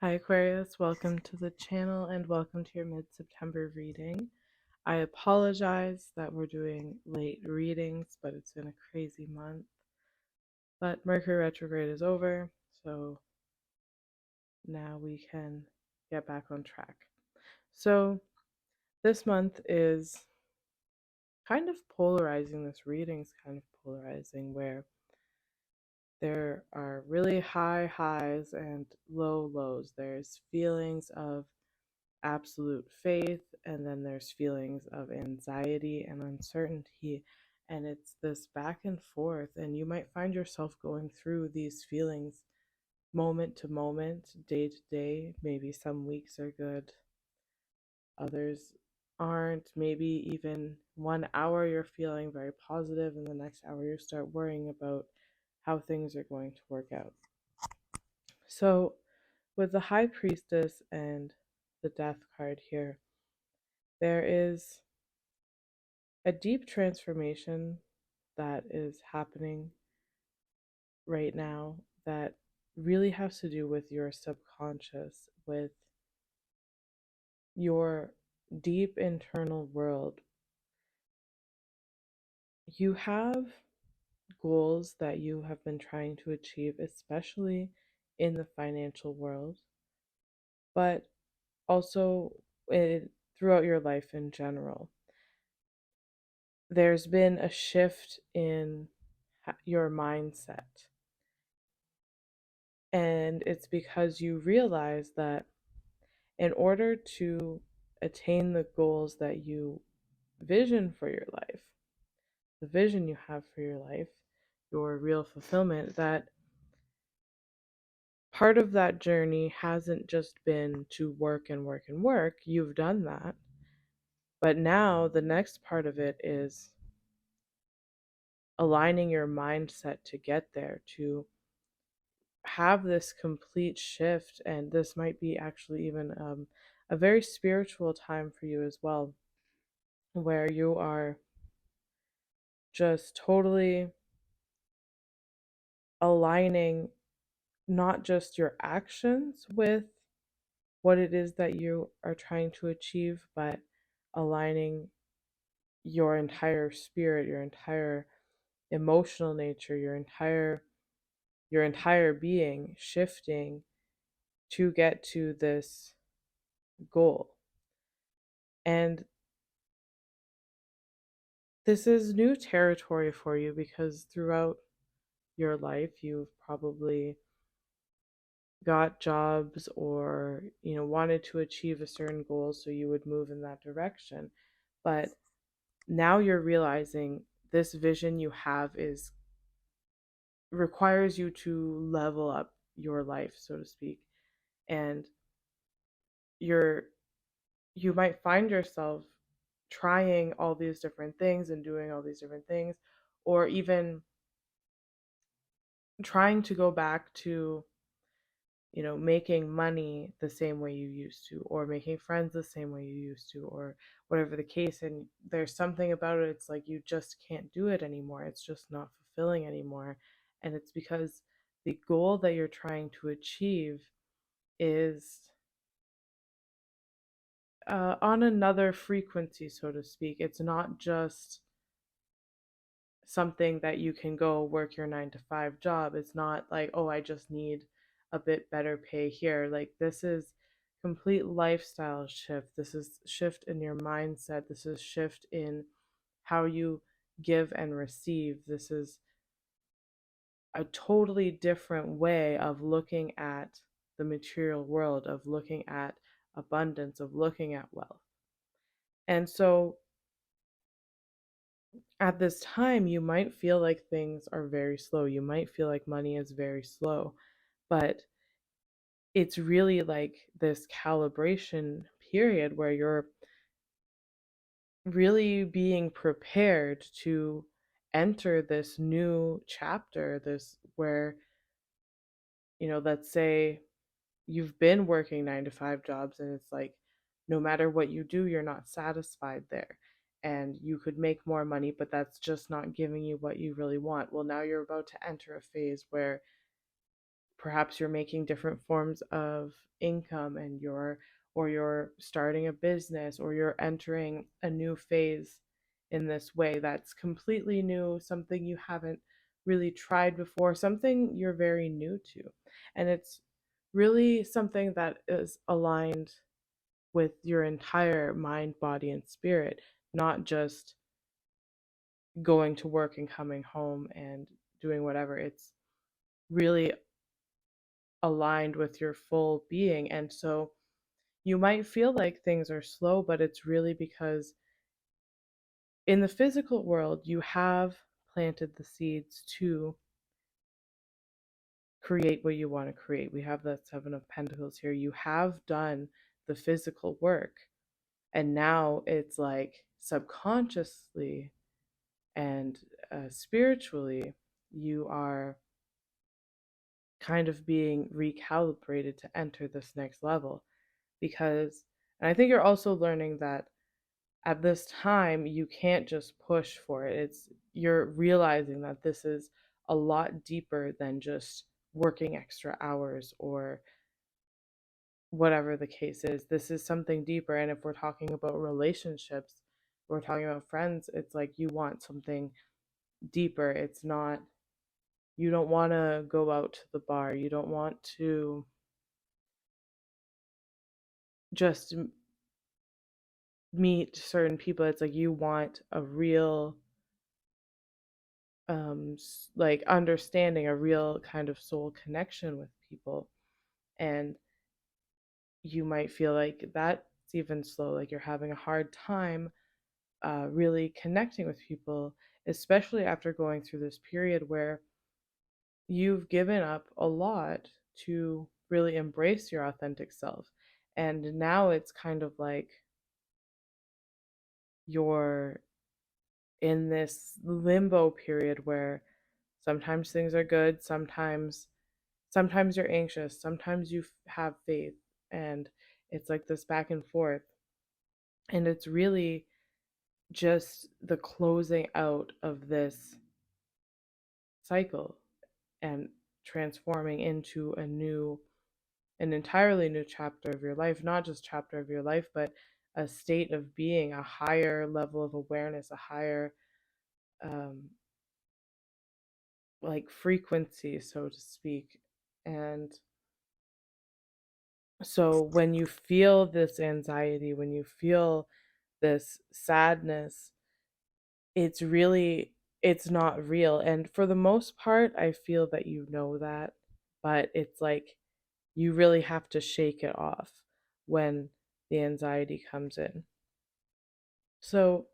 Hi Aquarius, welcome to the channel and welcome to your mid-September reading. I apologize that we're doing late readings, but it's been a crazy month. But Mercury retrograde is over, so now we can get back on track. So this month is kind of polarizing. This reading's kind of polarizing, where there are really high highs and low lows. There's feelings of absolute faith, and then there's feelings of anxiety and uncertainty, and it's this back and forth, and you might find yourself going through these feelings moment to moment, day to day. Maybe some weeks are good, others aren't. Maybe even 1 hour you're feeling very positive, and the next hour you start worrying about how things are going to work out. So with the High Priestess and the Death card here, there is a deep transformation that is happening right now that really has to do with your subconscious, with your deep internal world. You have goals that you have been trying to achieve, especially in the financial world, but also throughout your life in general. There's been a shift in your mindset. And it's because you realize that in order to attain the goals that you vision for your life, the vision you have for your life, your real fulfillment, that part of that journey hasn't just been to work and work and work. You've done that. But now the next part of it is aligning your mindset to get there, to have this complete shift. And this might be actually even a very spiritual time for you as well, where you are just totally aligning not just your actions with what it is that you are trying to achieve, but aligning your entire spirit, your entire emotional nature, your entire being shifting to get to this goal. And this is new territory for you because throughout your life you've probably got jobs or wanted to achieve a certain goal, so you would move in that direction. But now you're realizing this vision you have is requires you to level up your life, so to speak. And you're you might find yourself trying all these different things and doing all these different things, or even trying to go back to making money the same way you used to, or making friends the same way you used to, or whatever the case. And there's something about it, it's like you just can't do it anymore. It's just not fulfilling anymore. And it's because the goal that you're trying to achieve is on another frequency, so to speak. It's not just something that you can go work your 9 to 5 job. It's not like, oh, I just need a bit better pay here. Like, this is complete lifestyle shift. This is shift in your mindset. This is shift in how you give and receive. This is a totally different way of looking at the material world, of looking at abundance, of looking at wealth. And so at this time, you might feel like things are very slow. You might feel like money is very slow, but it's really like this calibration period where you're really being prepared to enter this new chapter, this where, let's say you've been working 9 to 5 jobs, and it's like no matter what you do, you're not satisfied there. And you could make more money, but that's just not giving you what you really want. Well, now you're about to enter a phase where perhaps you're making different forms of income, and you're starting a business, or you're entering a new phase in this way that's completely new, something you haven't really tried before, something you're very new to. And it's really something that is aligned with your entire mind, body, and spirit, not just going to work and coming home and doing whatever. It's really aligned with your full being. And so you might feel like things are slow, but it's really because in the physical world, you have planted the seeds to create what you want to create. We have the Seven of Pentacles here. You have done the physical work, and now it's like subconsciously and spiritually, you are kind of being recalibrated to enter this next level. Because, and I think you're also learning that at this time you can't just push for it. You're realizing that this is a lot deeper than just working extra hours or whatever the case is. This is something deeper. And if we're talking about relationships, we're talking about friends, it's like you want something deeper. It's not, you don't want to go out to the bar. You don't want to just meet certain people. It's like you want a real like understanding, a real kind of soul connection with people. And you might feel like that's even slow, like you're having a hard time really connecting with people, especially after going through this period where you've given up a lot to really embrace your authentic self. And now it's kind of like you're in this limbo period where sometimes things are good, sometimes you're anxious, sometimes you have faith, and it's like this back and forth. And it's really just the closing out of this cycle and transforming into an entirely new chapter of your life, not just chapter of your life, but a state of being, a higher level of awareness, a higher um, like frequency, so to speak. And so when you feel this anxiety, when you feel this sadness, it's really, it's not real. And for the most part, I feel that you know that, but it's like you really have to shake it off when the anxiety comes in. So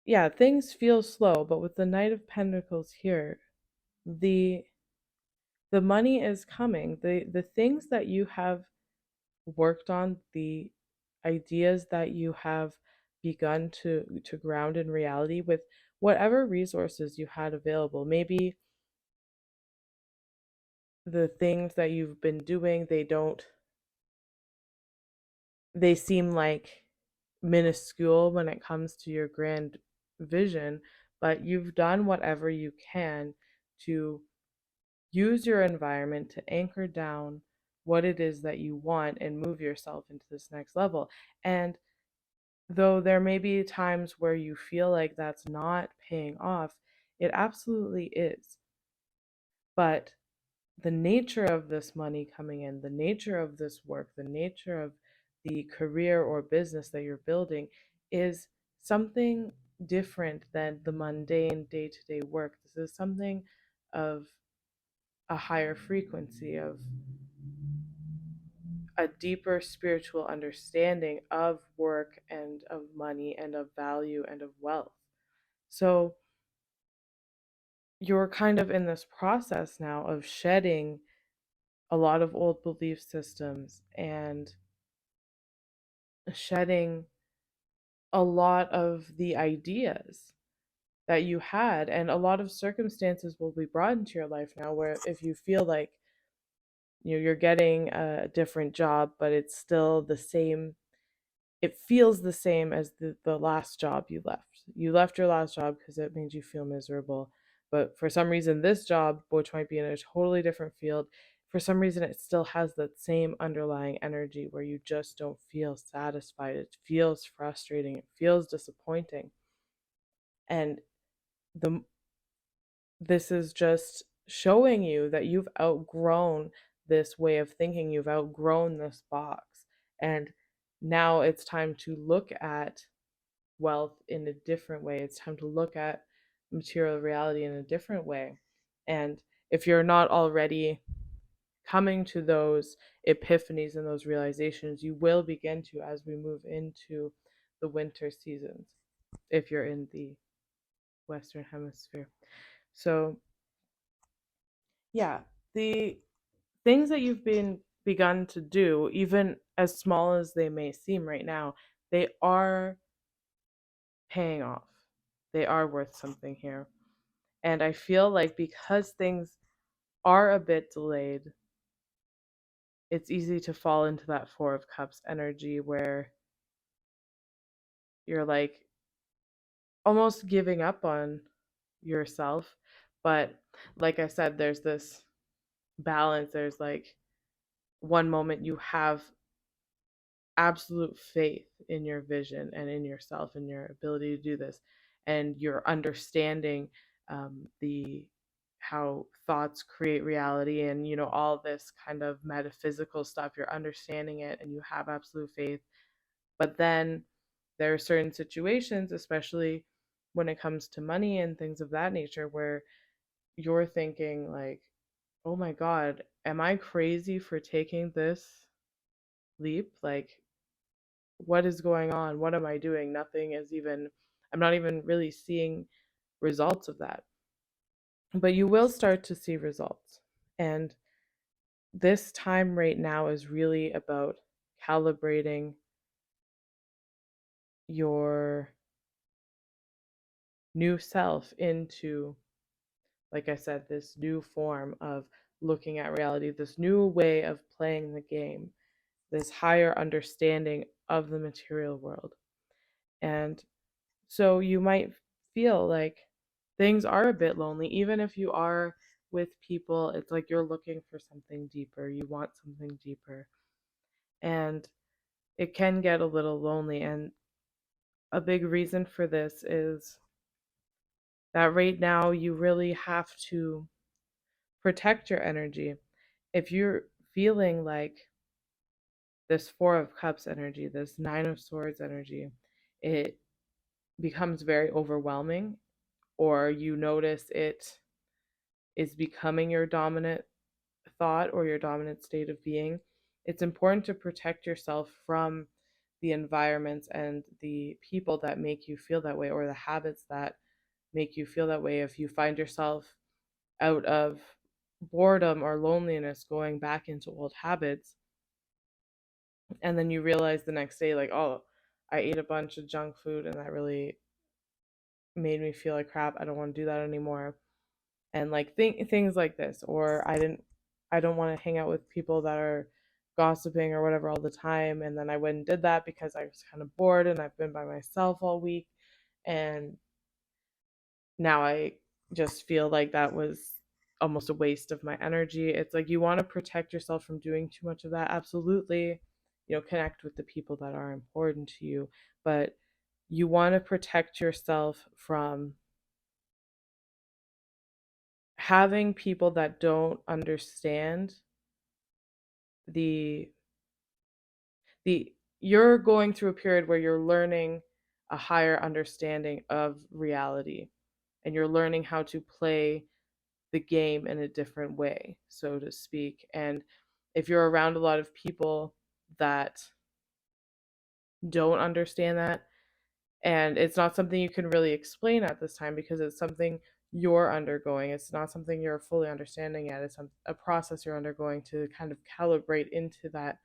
yeah, things feel slow, but with the Knight of Pentacles here, the the money is coming. The things that you have worked on, the ideas that you have begun to ground in reality with whatever resources you had available. Maybe the things that you've been doing, they seem like minuscule when it comes to your grand vision, but you've done whatever you can to use your environment to anchor down what it is that you want and move yourself into this next level. And though there may be times where you feel like that's not paying off, it absolutely is. But the nature of this money coming in, the nature of this work, the nature of the career or business that you're building is something different than the mundane day to day work. This is something of a higher frequency, of a deeper spiritual understanding of work and of money and of value and of wealth. So you're kind of in this process now of shedding a lot of old belief systems and shedding a lot of the ideas that you had, and a lot of circumstances will be brought into your life now where if you feel like you're getting a different job but it's still the same, it feels the same as the last job you left. You left your last job because it made you feel miserable, But for some reason, this job, which might be in a totally different field, for some reason, it still has that same underlying energy where you just don't feel satisfied. It feels frustrating. It feels disappointing. And the this is just showing you that you've outgrown this way of thinking. You've outgrown this box. And now it's time to look at wealth in a different way. It's time to look at material reality in a different way. And if you're not already coming to those epiphanies and those realizations, you will begin to as we move into the winter seasons, if you're in the Western Hemisphere. So, yeah, the things that you've begun to do, even as small as they may seem right now, they are paying off. They are worth something here. And I feel like because things are a bit delayed, it's easy to fall into that Four of Cups energy where you're like almost giving up on yourself. But like I said, there's this balance. There's like one moment you have absolute faith in your vision and in yourself and your ability to do this, and you're understanding the how thoughts create reality, and all this kind of metaphysical stuff. You're understanding it and you have absolute faith. But then there are certain situations, especially when it comes to money and things of that nature, where you're thinking like, oh my god, am I crazy for taking this leap? Like, what is going on? What am I doing? Nothing is even, I'm not even really seeing results of that. But you will start to see results. And this time right now is really about calibrating your new self into, like I said, this new form of looking at reality, this new way of playing the game, this higher understanding of the material world. And so you might feel like things are a bit lonely, even if you are with people. It's like you're looking for something deeper, you want something deeper. And it can get a little lonely. And a big reason for this is that right now you really have to protect your energy. If you're feeling like this Four of Cups energy, this Nine of Swords energy, it becomes very overwhelming, or you notice it is becoming your dominant thought or your dominant state of being, it's important to protect yourself from the environments and the people that make you feel that way, or the habits that make you feel that way. If you find yourself out of boredom or loneliness going back into old habits, and then you realize the next day, like, oh, I ate a bunch of junk food and that really made me feel like crap. I don't want to do that anymore. And like things like this, or I don't want to hang out with people that are gossiping or whatever all the time, and then I went and did that because I was kind of bored and I've been by myself all week, and now I just feel like that was almost a waste of my energy. It's like you want to protect yourself from doing too much of that. Absolutely, connect with the people that are important to you, but you want to protect yourself from having people that don't understand the the you're going through a period where you're learning a higher understanding of reality, and you're learning how to play the game in a different way, so to speak. And if you're around a lot of people that don't understand that, and it's not something you can really explain at this time because it's something you're undergoing, it's not something you're fully understanding yet, it's a process you're undergoing to kind of calibrate into that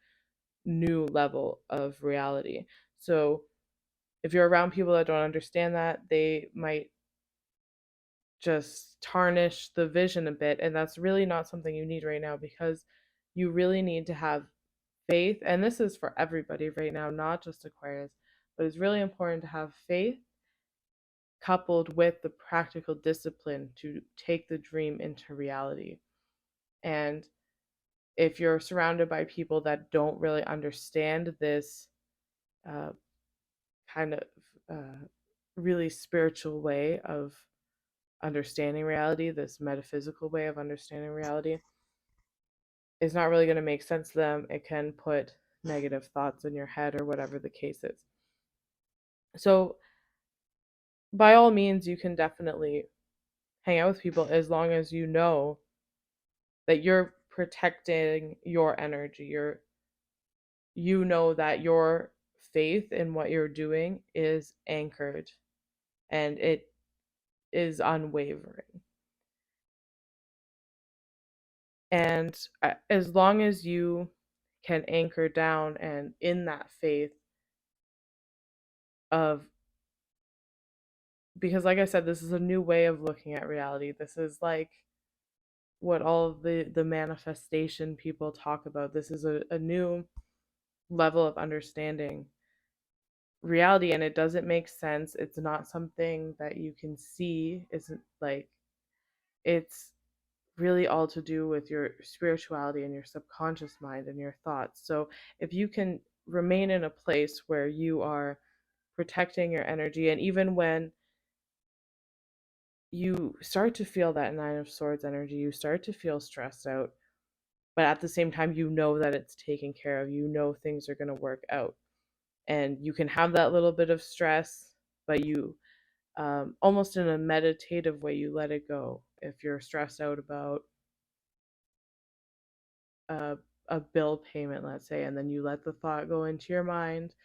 new level of reality. So if you're around people that don't understand that, they might just tarnish the vision a bit, and that's really not something you need right now, because you really need to have faith. And this is for everybody right now, not just Aquarius, but it's really important to have faith, coupled with the practical discipline to take the dream into reality. And if you're surrounded by people that don't really understand this uh, kind of really spiritual way of understanding reality, this metaphysical way of understanding reality, it's not really going to make sense to them. It can put negative thoughts in your head or whatever the case is. So, by all means, you can definitely hang out with people as long as you know that you're protecting your energy. You know that your faith in what you're doing is anchored and it is unwavering. And as long as you can anchor down and in that faith of, because like I said, this is a new way of looking at reality. This is like what all of the manifestation people talk about. This is a new level of understanding reality, and it doesn't make sense. It's not something that you can see. Isn't like, it's really all to do with your spirituality and your subconscious mind and your thoughts. So if you can remain in a place where you are protecting your energy, and even when you start to feel that Nine of Swords energy, you start to feel stressed out, but at the same time, you know that it's taken care of. You know things are going to work out. And you can have that little bit of stress, but you almost in a meditative way, you let it go. If you're stressed out about a, a bill payment, let's say, and then you let the thought go into your mind,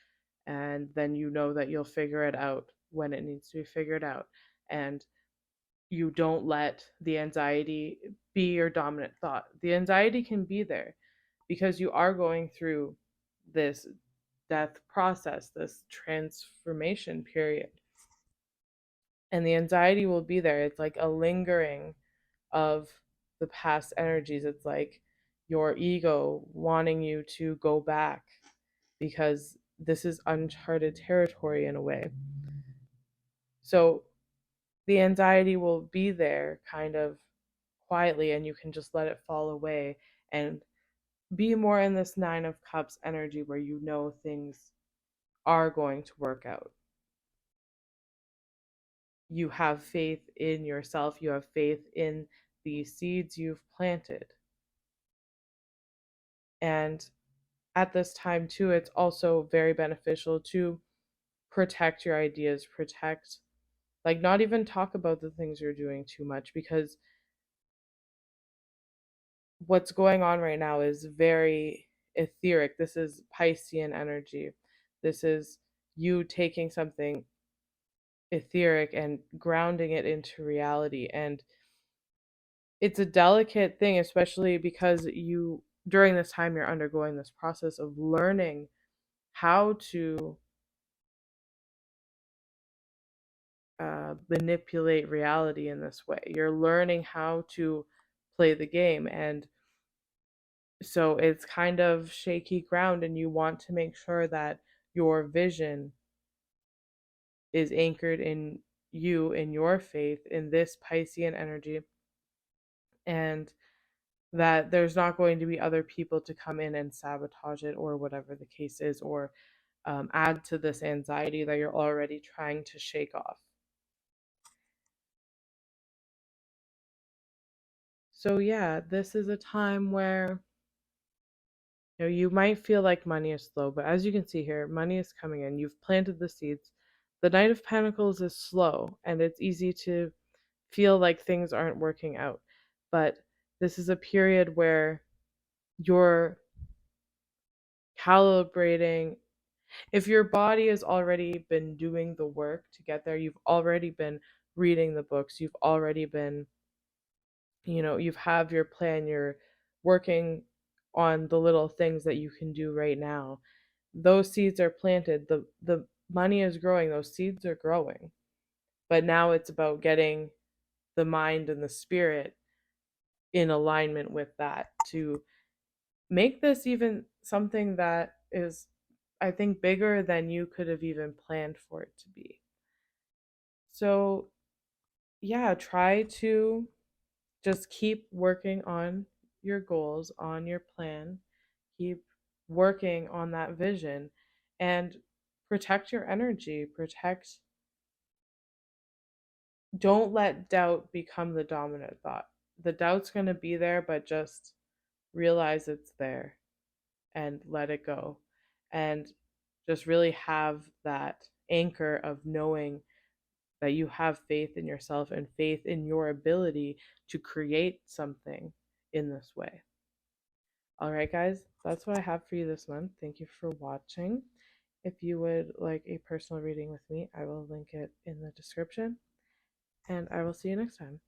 and then you know that you'll figure it out when it needs to be figured out. And you don't let the anxiety be your dominant thought. The anxiety can be there because you are going through this death process, this transformation period. And the anxiety will be there. It's like a lingering of the past energies. It's like your ego wanting you to go back because this is uncharted territory in a way. So the anxiety will be there kind of quietly, and you can just let it fall away and be more in this Nine of Cups energy where you know things are going to work out. You have faith in yourself, you have faith in the seeds you've planted. And at this time, too, it's also very beneficial to protect your ideas, protect, like, not even talk about the things you're doing too much, because what's going on right now is very etheric. This is Piscean energy. This is you taking something etheric and grounding it into reality. And it's a delicate thing, especially because you, during this time, you're undergoing this process of learning how to manipulate reality in this way. You're learning how to play the game. And so it's kind of shaky ground, and you want to make sure that your vision is anchored in you, in your faith, in this Piscean energy, and that there's not going to be other people to come in and sabotage it or whatever the case is, or add to this anxiety that you're already trying to shake off. So yeah, this is a time where you might feel like money is slow, but as you can see here, money is coming in. You've planted the seeds. The Knight of Pentacles is slow, and it's easy to feel like things aren't working out. But this is a period where you're calibrating. If your body has already been doing the work to get there, you've already been reading the books, you've already been, you've have your plan, you're working on the little things that you can do right now. Those seeds are planted, the money is growing, those seeds are growing. But now it's about getting the mind and the spirit in alignment with that to make this even something that is, I think, bigger than you could have even planned for it to be. So, yeah, try to just keep working on your goals, on your plan, keep working on that vision, and protect your energy. Don't let doubt become the dominant thought. The doubt's going to be there, but just realize it's there and let it go. And just really have that anchor of knowing that you have faith in yourself and faith in your ability to create something in this way. All right, guys, that's what I have for you this month. Thank you for watching. If you would like a personal reading with me, I will link it in the description, and I will see you next time.